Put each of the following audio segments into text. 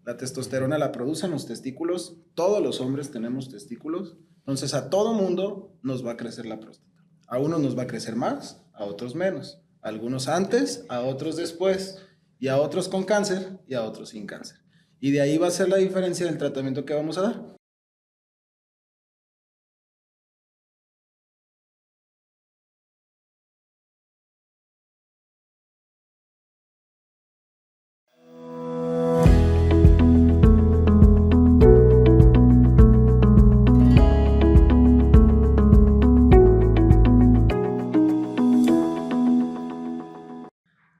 La testosterona la producen los testículos, todos los hombres tenemos testículos, entonces a todo mundo nos va a crecer la próstata. A unos nos va a crecer más, a otros menos. A algunos antes, a otros después, y a otros con cáncer y a otros sin cáncer. Y de ahí va a ser la diferencia del tratamiento que vamos a dar.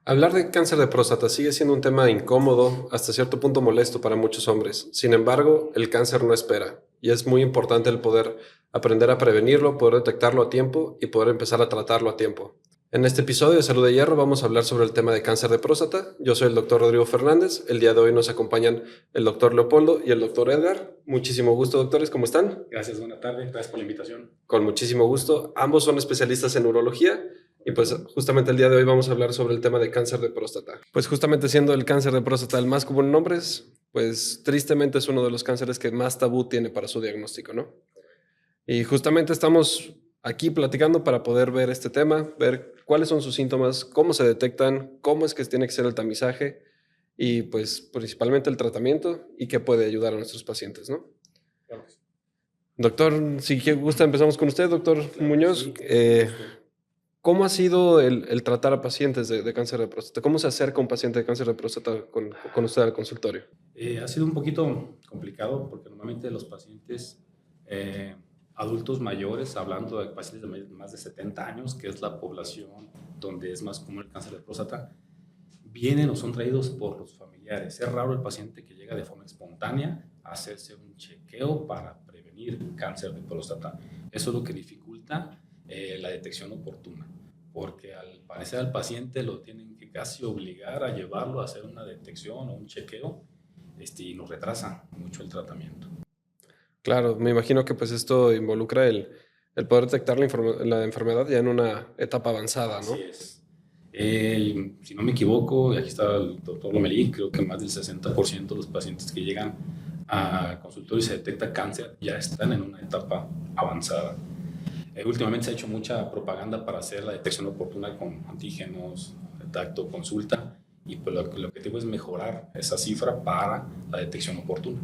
Hablar de cáncer de próstata sigue siendo un tema incómodo, hasta cierto punto molesto para muchos hombres. Sin embargo, el cáncer no espera y es muy importante el poder aprender a prevenirlo, poder detectarlo a tiempo y poder empezar a tratarlo a tiempo. En este episodio de Salud de Hierro vamos a hablar sobre el tema de cáncer de próstata. Yo soy el doctor Rodrigo Fernández. El día de hoy nos acompañan el doctor Leopoldo y el doctor Edgar. Muchísimo gusto, doctores. ¿Cómo están? Gracias, buena tarde. Gracias por la invitación. Con muchísimo gusto. Ambos son especialistas en urología. Y pues justamente el día de hoy vamos a hablar sobre el tema de cáncer de próstata. Pues justamente siendo el cáncer de próstata el más común en hombres, pues tristemente es uno de los cánceres que más tabú tiene para su diagnóstico, ¿no? Y justamente estamos aquí platicando para poder ver este tema, ver cuáles son sus síntomas, cómo se detectan, cómo es que tiene que ser el tamizaje y pues principalmente el tratamiento y qué puede ayudar a nuestros pacientes, ¿no? Claro que sí. Doctor, si gusta empezamos con usted, doctor Muñoz. Sí, ¿Cómo ha sido el tratar a pacientes de cáncer de próstata? ¿Cómo se acerca un paciente de cáncer de próstata con usted al consultorio? Ha sido un poquito complicado porque normalmente los pacientes adultos mayores, hablando de pacientes de más de 70 años, que es la población donde es más común el cáncer de próstata, vienen o son traídos por los familiares. Es raro el paciente que llega de forma espontánea a hacerse un chequeo para prevenir cáncer de próstata. Eso es lo que dificulta la detección oportuna, porque al parecer al paciente lo tienen que casi obligar a llevarlo a hacer una detección o un chequeo y nos retrasa mucho el tratamiento. Claro, me imagino que pues esto involucra el poder detectar la enfermedad ya en una etapa avanzada, ¿no? Así es. Si no me equivoco, y aquí está el doctor Lomelí, creo que más del 60% de los pacientes que llegan a consultorio y se detecta cáncer ya están en una etapa avanzada. Últimamente se ha hecho mucha propaganda para hacer la detección oportuna con antígenos, tacto, consulta, y pues el objetivo es mejorar esa cifra para la detección oportuna.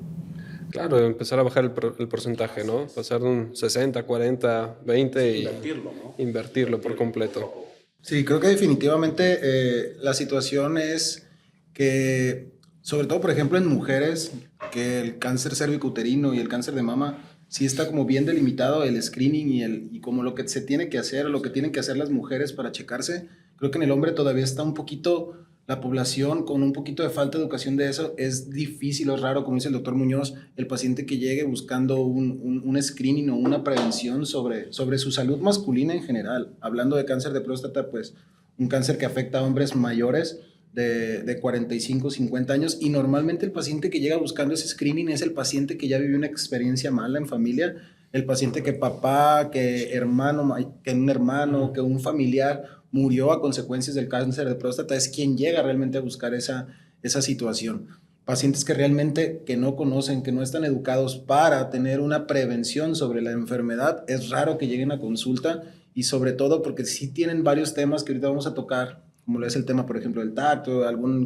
Claro, empezar a bajar el porcentaje, ¿no? Pasar de un 60, 40, 20 y Invertirlo, ¿no? invertirlo por completo. Sí, creo que definitivamente la situación es que, sobre todo, por ejemplo, en mujeres, que el cáncer cervicuterino y el cáncer de mama, sí está como bien delimitado el screening y como lo que se tiene que hacer, lo que tienen que hacer las mujeres para checarse. Creo que en el hombre todavía está un poquito, la población con un poquito de falta de educación de eso. Es difícil, es raro, como dice el doctor Muñoz, el paciente que llegue buscando un screening o una prevención sobre su salud masculina en general. Hablando de cáncer de próstata, pues un cáncer que afecta a hombres mayores de 45, 50 años, y normalmente el paciente que llega buscando ese screening es el paciente que ya vivió una experiencia mala en familia, el paciente que papá, que hermano, que un hermano, que un familiar murió a consecuencias del cáncer de próstata, es quien llega realmente a buscar esa situación. Pacientes que realmente que no conocen, que no están educados para tener una prevención sobre la enfermedad, es raro que lleguen a consulta, y sobre todo porque sí tienen varios temas que ahorita vamos a tocar, como lo es el tema, por ejemplo, del tacto,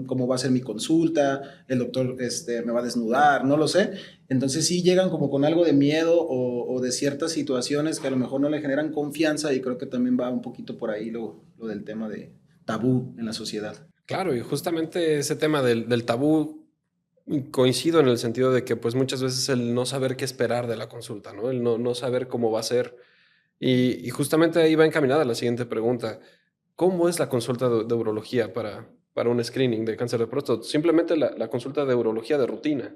cómo va a ser mi consulta, el doctor me va a desnudar, no lo sé. Entonces sí llegan como con algo de miedo o de ciertas situaciones que a lo mejor no le generan confianza, y creo que también va un poquito por ahí lo del tema de tabú en la sociedad. Claro, y justamente ese tema del tabú coincido en el sentido de que pues muchas veces el no saber qué esperar de la consulta, ¿no? El no saber cómo va a ser. Y justamente ahí va encaminada la siguiente pregunta. ¿Cómo es la consulta de urología para un screening de cáncer de próstata? Simplemente la consulta de urología de rutina.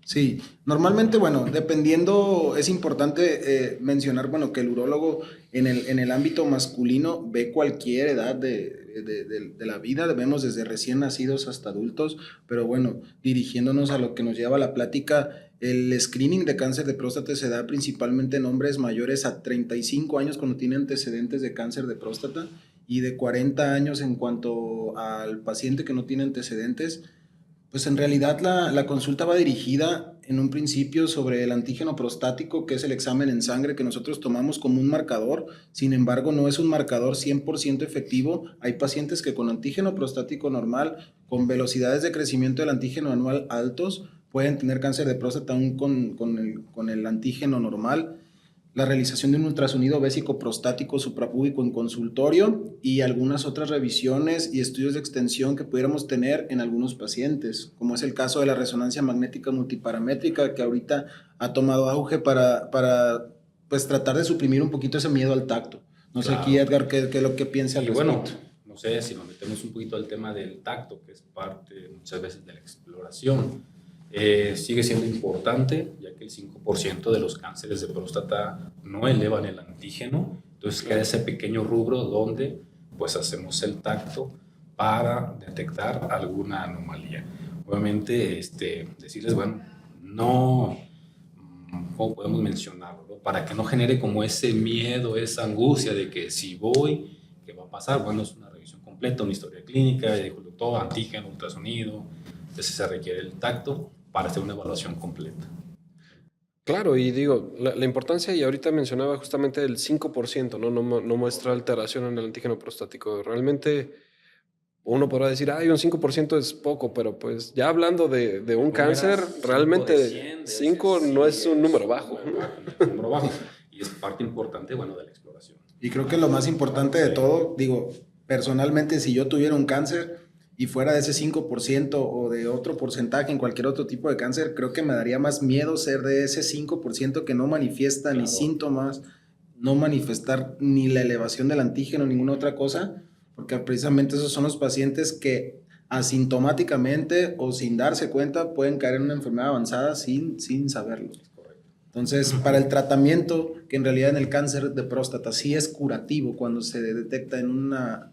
Sí, normalmente, bueno, dependiendo, es importante mencionar, bueno, que el urólogo en el ámbito masculino ve cualquier edad de la vida, vemos desde recién nacidos hasta adultos, pero bueno, dirigiéndonos a lo que nos lleva a la plática, el screening de cáncer de próstata se da principalmente en hombres mayores a 35 años cuando tienen antecedentes de cáncer de próstata, y de 40 años en cuanto al paciente que no tiene antecedentes. Pues en realidad la consulta va dirigida en un principio sobre el antígeno prostático, que es el examen en sangre que nosotros tomamos como un marcador. Sin embargo, no es un marcador 100% efectivo. Hay pacientes que con antígeno prostático normal, con velocidades de crecimiento del antígeno anual altos, pueden tener cáncer de próstata aún con el antígeno normal. La realización de un ultrasonido vésico prostático suprapúbico en consultorio y algunas otras revisiones y estudios de extensión que pudiéramos tener en algunos pacientes, como es el caso de la resonancia magnética multiparamétrica, que ahorita ha tomado auge para pues, tratar de suprimir un poquito ese miedo al tacto. No sé aquí, Edgar, qué es lo que piensa al respecto. Bueno, no sé si nos metemos un poquito al tema del tacto, que es parte muchas veces de la exploración. Sigue siendo importante, ya que el 5% de los cánceres de próstata no elevan el antígeno, entonces queda ese pequeño rubro donde pues hacemos el tacto para detectar alguna anomalía. Obviamente, decirles, bueno, no, ¿cómo podemos mencionarlo? ¿No? Para que no genere como ese miedo, esa angustia de que si voy, ¿qué va a pasar? Bueno, es una revisión completa, una historia clínica, ya dijo el doctor, antígeno, ultrasonido, entonces se requiere el tacto para hacer una evaluación completa. Claro, y digo, la importancia, y ahorita mencionaba justamente el 5%, ¿no? No muestra alteración en el antígeno prostático. Realmente uno podrá decir, ay, un 5% es poco, pero pues ya hablando de un cáncer, realmente 5 no es un número bajo. Un número bajo. Y es parte importante, bueno, de la exploración. Y creo que lo más importante de todo, digo, personalmente, si yo tuviera un cáncer y fuera de ese 5% o de otro porcentaje en cualquier otro tipo de cáncer, creo que me daría más miedo ser de ese 5% que no manifiesta ni síntomas, no manifestar ni la elevación del antígeno, ninguna otra cosa, porque precisamente esos son los pacientes que asintomáticamente o sin darse cuenta pueden caer en una enfermedad avanzada sin saberlo. Entonces, para el tratamiento, que en realidad en el cáncer de próstata sí es curativo cuando se detecta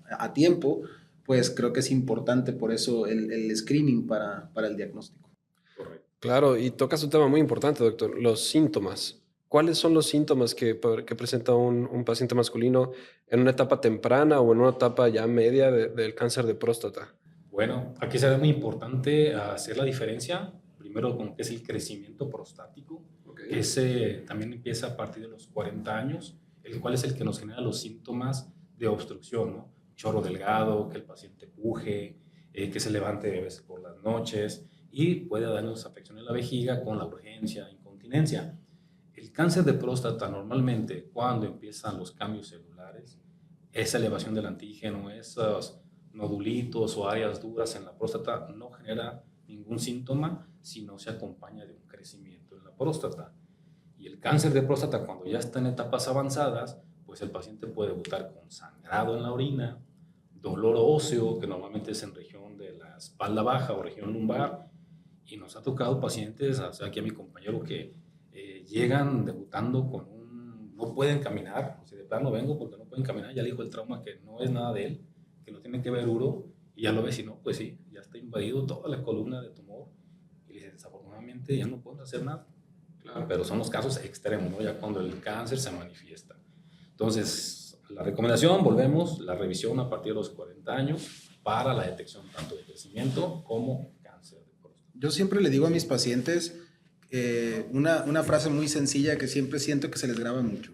a tiempo, pues creo que es importante por eso el screening para el diagnóstico. Correcto. Claro, y tocas un tema muy importante, doctor, los síntomas. ¿Cuáles son los síntomas que presenta un paciente masculino en una etapa temprana o en una etapa ya media del cáncer de próstata? Bueno, aquí será muy importante hacer la diferencia, primero con qué es el crecimiento prostático, que ese también empieza a partir de los 40 años, el cual es el que nos genera los síntomas de obstrucción, ¿no? Chorro delgado, que el paciente puje, que se levante a veces por las noches y puede darnos afección en la vejiga con la urgencia, incontinencia. El cáncer de próstata normalmente cuando empiezan los cambios celulares, esa elevación del antígeno, esos nodulitos o áreas duras en la próstata no genera ningún síntoma si no se acompaña de un crecimiento en la próstata. Y el cáncer de próstata cuando ya está en etapas avanzadas, pues el paciente puede debutar con sangrado en la orina, dolor óseo, que normalmente es en región de la espalda baja o región lumbar, y nos ha tocado pacientes, o sea, aquí a mi compañero que llegan debutando con no pueden caminar, o sea, de plano vengo porque no pueden caminar, ya le dijo el trauma que no es nada de él, que no tiene que ver uro, y ya lo ves y no, pues sí, ya está invadido toda la columna de tumor, y le dice, desafortunadamente ya no podemos hacer nada. Claro. Pero son los casos extremos, ¿no? Ya cuando el cáncer se manifiesta. Entonces, la recomendación, volvemos, la revisión a partir de los 40 años para la detección tanto de crecimiento como cáncer de próstata. Yo siempre le digo a mis pacientes una frase muy sencilla que siempre siento que se les graba mucho.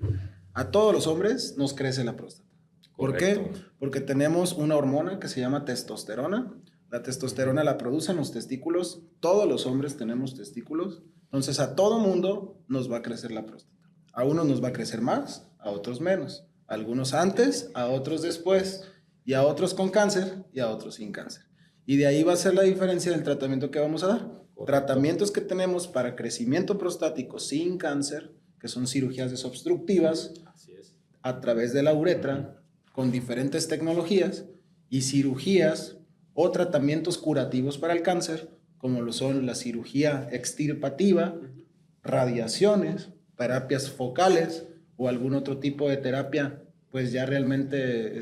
A todos los hombres nos crece la próstata. ¿Por qué? Porque tenemos una hormona que se llama testosterona. La testosterona la producen los testículos. Todos los hombres tenemos testículos. Entonces, a todo mundo nos va a crecer la próstata. A unos nos va a crecer más, a otros menos. A algunos antes, a otros después. Y a otros con cáncer y a otros sin cáncer. Y de ahí va a ser la diferencia del tratamiento que vamos a dar. Correcto. Tratamientos que tenemos para crecimiento prostático sin cáncer, que son cirugías desobstructivas, así es, a través de la uretra, con diferentes tecnologías, y cirugías o tratamientos curativos para el cáncer, como lo son la cirugía extirpativa, radiaciones, terapias focales o algún otro tipo de terapia, pues ya realmente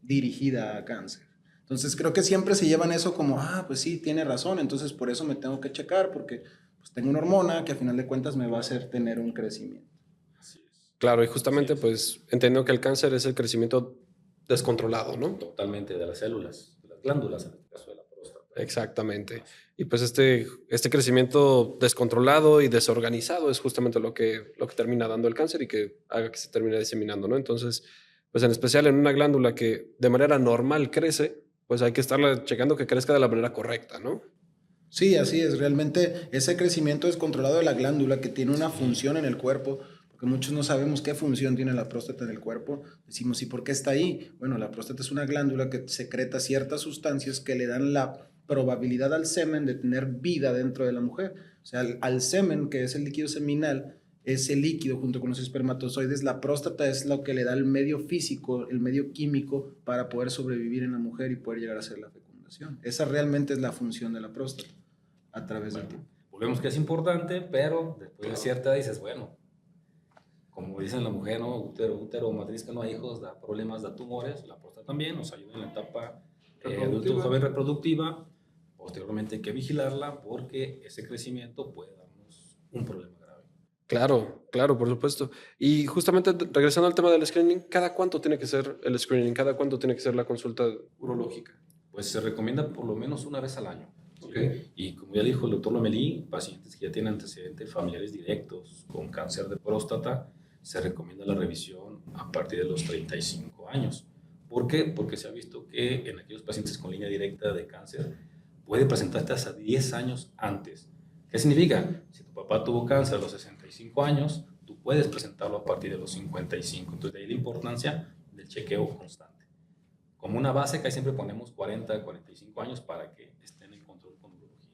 dirigida a cáncer. Entonces creo que siempre se llevan eso como, pues sí, tiene razón, entonces por eso me tengo que checar, porque pues, tengo una hormona que a final de cuentas me va a hacer tener un crecimiento. Así es. Claro, y justamente pues entiendo que el cáncer es el crecimiento descontrolado, ¿no? Totalmente, de las células, de las glándulas, en el caso de la próstata. Exactamente. Y pues este crecimiento descontrolado y desorganizado es justamente lo que termina dando el cáncer y que haga que se termine diseminando, ¿no? Entonces, pues en especial en una glándula que de manera normal crece, pues hay que estarla checando que crezca de la manera correcta, ¿no? Sí, así es. Realmente ese crecimiento descontrolado de la glándula que tiene una función en el cuerpo, porque muchos no sabemos qué función tiene la próstata en el cuerpo, decimos, ¿y por qué está ahí? Bueno, la próstata es una glándula que secreta ciertas sustancias que le dan la probabilidad al semen de tener vida dentro de la mujer. O sea, al semen, que es el líquido seminal, ese líquido junto con los espermatozoides, la próstata es lo que le da el medio físico, el medio químico para poder sobrevivir en la mujer y poder llegar a ser la fecundación. Esa realmente es la función de la próstata a través del tiempo. Volvemos que es importante, pero después de cierta edad dices, bueno, como dicen la mujer, ¿no? Útero, matriz que no hay hijos, da problemas, da tumores, la próstata también nos ayuda en la etapa adulto joven reproductiva. Posteriormente hay que vigilarla porque ese crecimiento puede darnos un problema grave. Claro, claro, por supuesto. Y justamente regresando al tema del screening, ¿cada cuánto tiene que ser el screening? ¿Cada cuánto tiene que ser la consulta urológica? Pues se recomienda por lo menos una vez al año. ¿Sí? Okay. Y como ya dijo el doctor Lomelí, pacientes que ya tienen antecedentes familiares directos con cáncer de próstata, se recomienda la revisión a partir de los 35 años. ¿Por qué? Porque se ha visto que en aquellos pacientes con línea directa de cáncer puede presentarte hasta 10 años antes. ¿Qué significa? Si tu papá tuvo cáncer a los 65 años, tú puedes presentarlo a partir de los 55. Entonces, de ahí la importancia del chequeo constante. Como una base que ahí siempre ponemos 40, 45 años para que estén en control con urología.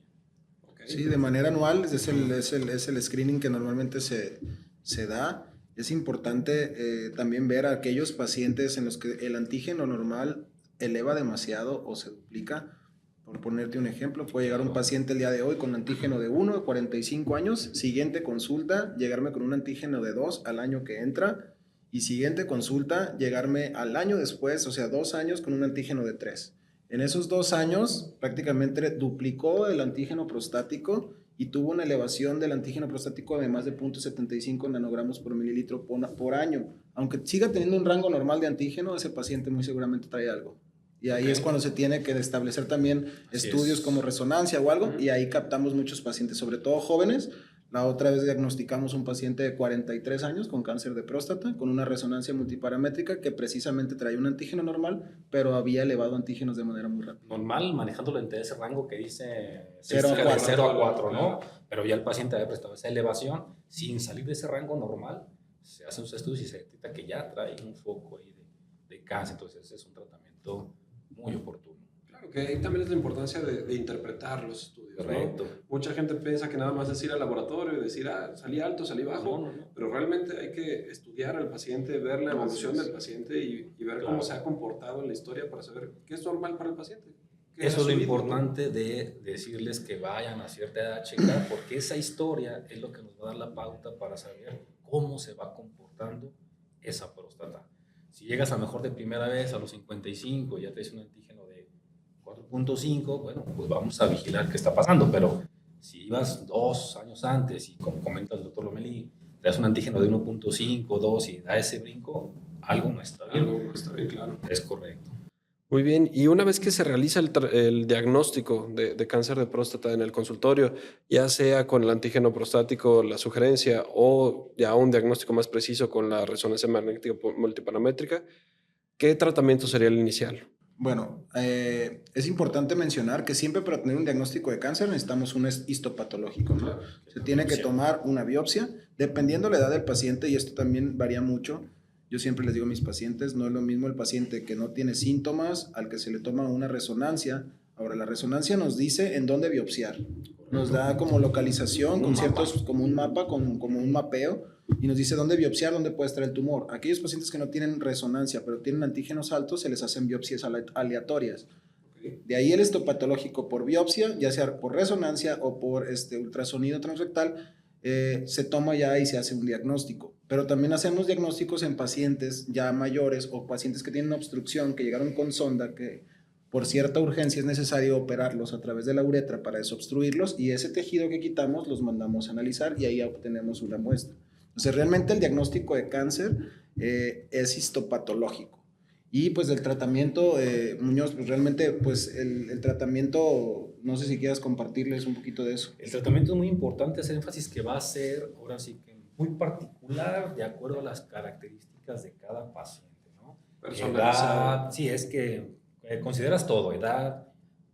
Okay. Sí, de manera anual es el screening que normalmente se da. Es importante también ver a aquellos pacientes en los que el antígeno normal eleva demasiado o se duplica. Por ponerte un ejemplo, puede llegar un paciente el día de hoy con un antígeno de 1 a 45 años, siguiente consulta, llegarme con un antígeno de 2 al año que entra, y siguiente consulta, llegarme al año después, o sea, 2 años con un antígeno de 3. En esos 2 años prácticamente duplicó el antígeno prostático y tuvo una elevación del antígeno prostático de más de 0.75 nanogramos por mililitro por año. Aunque siga teniendo un rango normal de antígeno, ese paciente muy seguramente trae algo. Y ahí es cuando se tiene que establecer también estudios como resonancia o algo, y ahí captamos muchos pacientes, sobre todo jóvenes. La otra vez diagnosticamos un paciente de 43 años con cáncer de próstata, con una resonancia multiparamétrica que precisamente traía un antígeno normal, pero había elevado antígenos de manera muy rápida. Normal, manejándolo entre ese rango que dice 0 a 4, ¿no? Pero ya el paciente había prestado esa elevación, sin salir de ese rango normal, se hacen sus estudios y se detecta que ya trae un foco ahí de cáncer, entonces es un tratamiento muy oportuno. Claro, que ahí también es la importancia de interpretar los estudios. Correcto. ¿No? Mucha gente piensa que nada más es ir al laboratorio y decir, salí alto, salí bajo, No. pero realmente hay que estudiar al paciente, ver la evolución del paciente y ver cómo se ha comportado en la historia para saber qué es normal para el paciente. Eso es lo importante de decirles que vayan a cierta edad a checar, porque esa historia es lo que nos va a dar la pauta para saber cómo se va comportando esa próstata. Si llegas a lo mejor de primera vez a los 55 y ya traes un antígeno de 4.5, bueno, pues vamos a vigilar qué está pasando, pero si ibas 2 años antes y como comenta el doctor Lomelí, traes un antígeno de 1.5, 2 y da ese brinco, algo no está bien. Algo no está bien, claro. Es correcto. Muy bien, y una vez que se realiza el diagnóstico de cáncer de próstata en el consultorio, ya sea con el antígeno prostático, la sugerencia, o ya un diagnóstico más preciso con la resonancia magnética multiparamétrica, ¿qué tratamiento sería el inicial? Bueno, es importante mencionar que siempre para tener un diagnóstico de cáncer necesitamos un histopatológico, ¿no? Se tiene que tomar una biopsia, dependiendo la edad del paciente, y esto también varía mucho. Yo siempre les digo a mis pacientes, no es lo mismo el paciente que no tiene síntomas al que se le toma una resonancia. Ahora, la resonancia nos dice en dónde biopsiar. Nos da como localización, con ciertos, como un mapa, como un mapeo, y nos dice dónde biopsiar, dónde puede estar el tumor. Aquellos pacientes que no tienen resonancia, pero tienen antígenos altos, se les hacen biopsias aleatorias. De ahí el histopatológico por biopsia, ya sea por resonancia o por ultrasonido transrectal, se toma ya y se hace un diagnóstico. Pero también hacemos diagnósticos en pacientes ya mayores o pacientes que tienen obstrucción, que llegaron con sonda, que por cierta urgencia es necesario operarlos a través de la uretra para desobstruirlos, y ese tejido que quitamos los mandamos a analizar y ahí obtenemos una muestra. Entonces realmente el diagnóstico de cáncer es histopatológico. Y pues del tratamiento, Muñoz, pues realmente pues el tratamiento, no sé si quieras compartirles un poquito de eso. El tratamiento es muy importante, hacer énfasis que va a ser, ahora sí que muy particular, de acuerdo a las características de cada paciente, ¿no? Personalizado. Edad, sí, es que consideras todo, edad,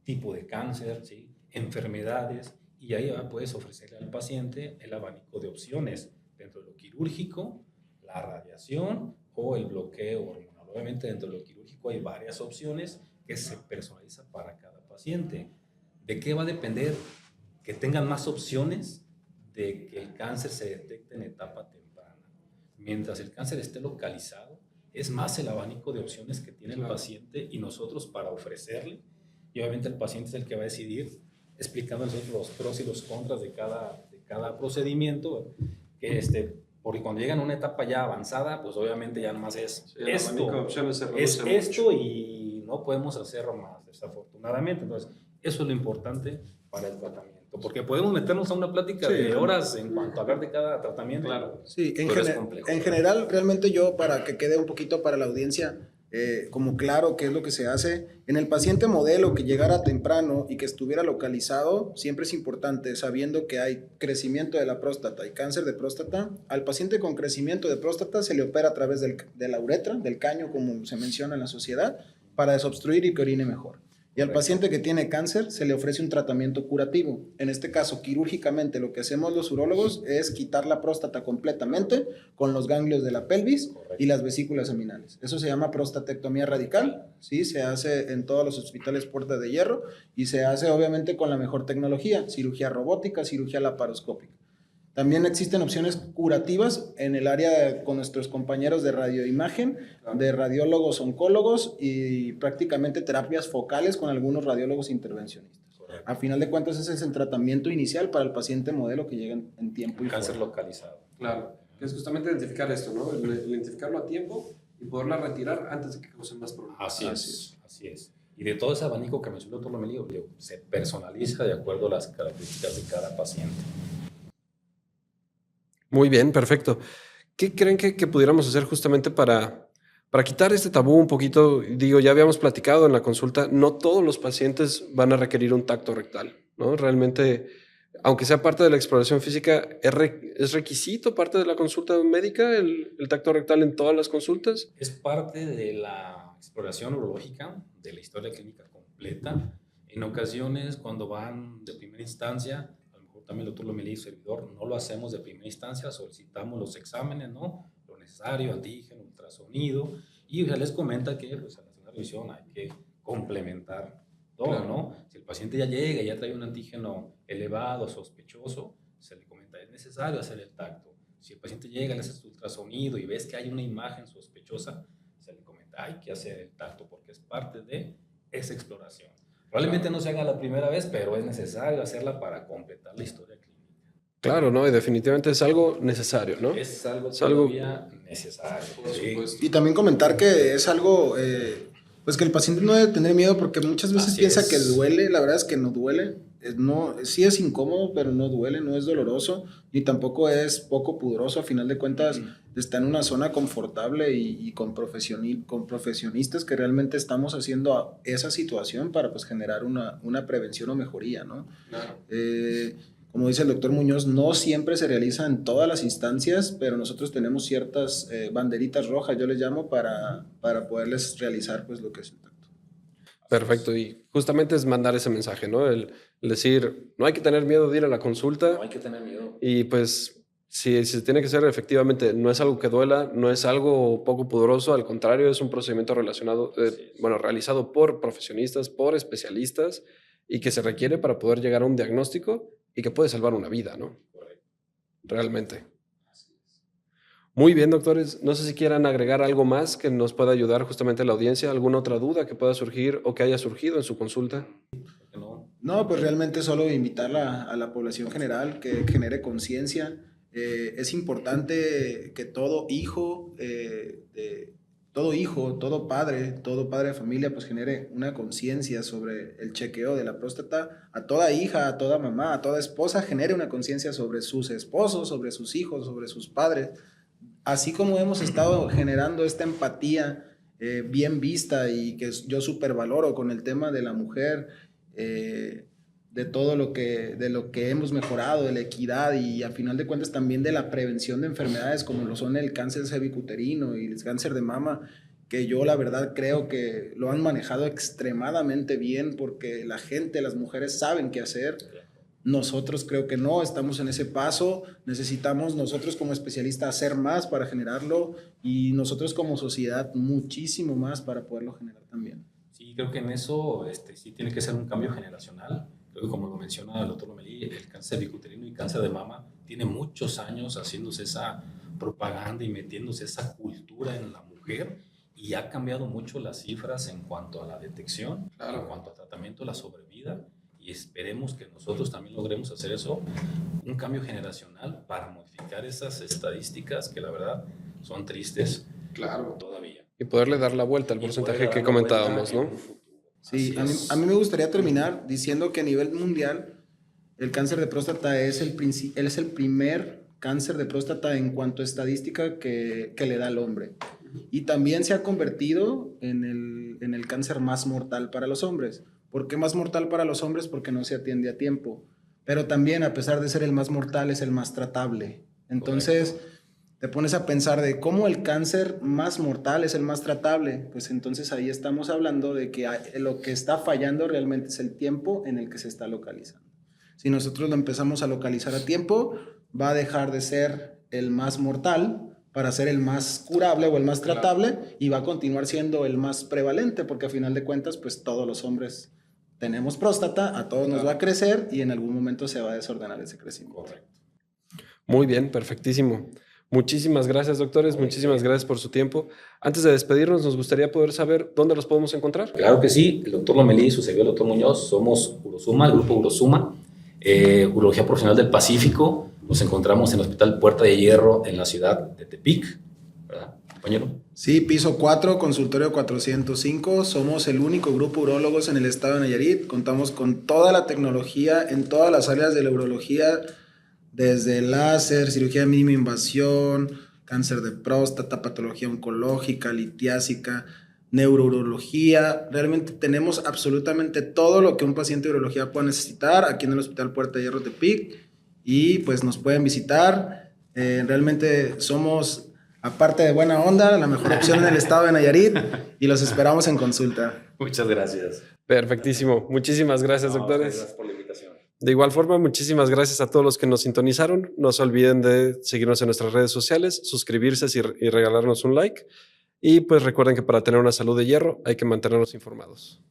tipo de cáncer, ¿sí? Enfermedades, y ahí puedes ofrecerle al paciente el abanico de opciones dentro de lo quirúrgico, la radiación o el bloqueo hormonal. Obviamente dentro de lo quirúrgico hay varias opciones que se personaliza para cada paciente. ¿De qué va a depender? Que tengan más opciones de que el cáncer se detecte en etapa temprana. Mientras el cáncer esté localizado, es más el abanico de opciones que tiene el paciente y nosotros para ofrecerle. Y obviamente el paciente es el que va a decidir, explicando los pros y los contras de cada procedimiento, porque cuando llegan a una etapa ya avanzada, pues obviamente ya nomás es Sí, el abanico de opciones se reduce es mucho. esto y no podemos hacer más, desafortunadamente. Entonces, eso es lo importante para el tratamiento, porque podemos meternos a una plática Sí, de horas en cuanto a hablar de cada tratamiento. Claro. Sí, Pero es complejo. en general, realmente yo, para que quede un poquito para la audiencia, como claro qué es lo que se hace, en el paciente modelo que llegara temprano y que estuviera localizado, siempre es importante, sabiendo que hay crecimiento de la próstata y cáncer de próstata, al paciente con crecimiento de próstata se le opera a través de la uretra, del caño, como se menciona en la sociedad, para desobstruir y que orine mejor. Y al paciente que tiene cáncer se le ofrece un tratamiento curativo. En este caso, quirúrgicamente, lo que hacemos los urólogos es quitar la próstata completamente con los ganglios de la pelvis. Correcto. Y las vesículas seminales. Eso se llama prostatectomía radical, ¿sí? Se hace en todos los hospitales Puerta de Hierro y se hace obviamente con la mejor tecnología, cirugía robótica, cirugía laparoscópica. También existen opciones curativas en el área con nuestros compañeros de radioimagen, de radiólogos oncólogos y prácticamente terapias focales con algunos radiólogos intervencionistas. Correcto. A final de cuentas ese es el tratamiento inicial para el paciente modelo que llega en tiempo y cáncer localizado. Claro, que es justamente identificar esto, ¿no? Identificarlo a tiempo y poderla retirar antes de que causen más problemas. Así es. Y de todo ese abanico que mencionó el doctor Lomelí, se personaliza de acuerdo a las características de cada paciente. Muy bien, perfecto. ¿Qué creen que pudiéramos hacer justamente para quitar este tabú un poquito? Digo, ya habíamos platicado en la consulta, no todos los pacientes van a requerir un tacto rectal, ¿no? Realmente, aunque sea parte de la exploración física, ¿es requisito parte de la consulta médica el tacto rectal en todas las consultas? Es parte de la exploración urológica, de la historia clínica completa. En ocasiones, cuando van de primera instancia, también el doctor Lomelí, servidor, no lo hacemos de primera instancia, solicitamos los exámenes, ¿no? Lo necesario, antígeno, ultrasonido, y ya les comenta que pues, a la segunda revisión hay que complementar todo, claro, ¿no? Si el paciente ya llega y ya trae un antígeno elevado, sospechoso, se le comenta, es necesario hacer el tacto. Si el paciente llega, le hace su ultrasonido y ves que hay una imagen sospechosa, se le comenta, hay que hacer el tacto porque es parte de esa exploración. Probablemente no se haga la primera vez, pero es necesario hacerla para completar la historia clínica. Claro, ¿no? Y definitivamente es algo necesario, ¿no? Es algo todavía necesario. Sí. Y también comentar que es algo, pues que el paciente no debe tener miedo porque muchas veces piensa que duele, la verdad es que no duele. No, sí es incómodo, pero no duele, no es doloroso, ni tampoco es poco pudoroso. A final de cuentas, está en una zona confortable y con profesionistas que realmente estamos haciendo esa situación para pues, generar una prevención o mejoría, ¿no? Claro. Como dice el doctor Muñoz, no siempre se realiza en todas las instancias, pero nosotros tenemos ciertas banderitas rojas, yo les llamo, para poderles realizar pues, lo que es el tacto. Perfecto, y justamente es mandar ese mensaje, ¿no? El decir, no hay que tener miedo de ir a la consulta. No hay que tener miedo. Y pues, si se tiene que hacer efectivamente, no es algo que duela, no es algo poco pudoroso, al contrario, es un procedimiento realizado por profesionistas, por especialistas, y que se requiere para poder llegar a un diagnóstico y que puede salvar una vida, ¿no? Correcto. Realmente. Muy bien, doctores. No sé si quieran agregar algo más que nos pueda ayudar justamente a la audiencia, alguna otra duda que pueda surgir o que haya surgido en su consulta. No, pues realmente solo invitar a la población general que genere conciencia. Es importante que todo hijo, todo padre de familia, pues genere una conciencia sobre el chequeo de la próstata. A toda hija, a toda mamá, a toda esposa, genere una conciencia sobre sus esposos, sobre sus hijos, sobre sus padres. Así como hemos estado generando esta empatía bien vista y que yo súper valoro con el tema de la mujer, de todo de lo que hemos mejorado, de la equidad y a final de cuentas también de la prevención de enfermedades como lo son el cáncer cervicuterino y el cáncer de mama, que yo la verdad creo que lo han manejado extremadamente bien porque la gente, las mujeres saben qué hacer. Nosotros creo que no, estamos en ese paso, necesitamos nosotros como especialistas hacer más para generarlo y nosotros como sociedad muchísimo más para poderlo generar también. Sí, creo que en eso sí tiene que ser un cambio generacional. Creo que como lo menciona el doctor Lomelí, el cáncer cervicuterino y cáncer de mama tiene muchos años haciéndose esa propaganda y metiéndose esa cultura en la mujer y ha cambiado mucho las cifras en cuanto a la detección, en cuanto al tratamiento, la sobrevida. Y esperemos que nosotros también logremos hacer eso, un cambio generacional para modificar esas estadísticas que la verdad son tristes todavía. Y poderle dar la vuelta al porcentaje que comentábamos, ¿no? Sí, a mí me gustaría terminar diciendo que a nivel mundial el cáncer de próstata es el primer cáncer de próstata en cuanto a estadística que le da al hombre. Y también se ha convertido en el cáncer más mortal para los hombres. ¿Por qué más mortal para los hombres? Porque no se atiende a tiempo. Pero también, a pesar de ser el más mortal, es el más tratable. Entonces, te pones a pensar de cómo el cáncer más mortal es el más tratable. Pues entonces ahí estamos hablando de que lo que está fallando realmente es el tiempo en el que se está localizando. Si nosotros lo empezamos a localizar a tiempo, va a dejar de ser el más mortal para ser el más curable o el más tratable y va a continuar siendo el más prevalente porque a final de cuentas, pues todos los hombres tenemos próstata, a todos nos va a crecer y en algún momento se va a desordenar ese crecimiento. Correcto. Muy bien, perfectísimo. Muchísimas gracias, doctores. Muchísimas gracias por su tiempo. Antes de despedirnos, nos gustaría poder saber dónde los podemos encontrar. Claro que sí. El doctor Lomelí y su servidor, el doctor Muñoz, somos Urosuma, el grupo Urosuma, Urología Profesional del Pacífico. Nos encontramos en el Hospital Puerta de Hierro en la ciudad de Tepic, ¿verdad, compañero? Sí, piso 4, consultorio 405. Somos el único grupo de urólogos en el estado de Nayarit. Contamos con toda la tecnología en todas las áreas de la urología, desde láser, cirugía de mínima invasión, cáncer de próstata, patología oncológica, litiásica, neurourología. Realmente tenemos absolutamente todo lo que un paciente de urología pueda necesitar aquí en el Hospital Puerta de Hierro Tepic. Y pues nos pueden visitar. Realmente somos, aparte de buena onda, la mejor opción en el estado de Nayarit y los esperamos en consulta. Muchas gracias. Perfectísimo. Muchísimas gracias, doctores. Gracias por la invitación. De igual forma, muchísimas gracias a todos los que nos sintonizaron. No se olviden de seguirnos en nuestras redes sociales, suscribirse y regalarnos un like. Y pues recuerden que para tener una salud de hierro hay que mantenernos informados.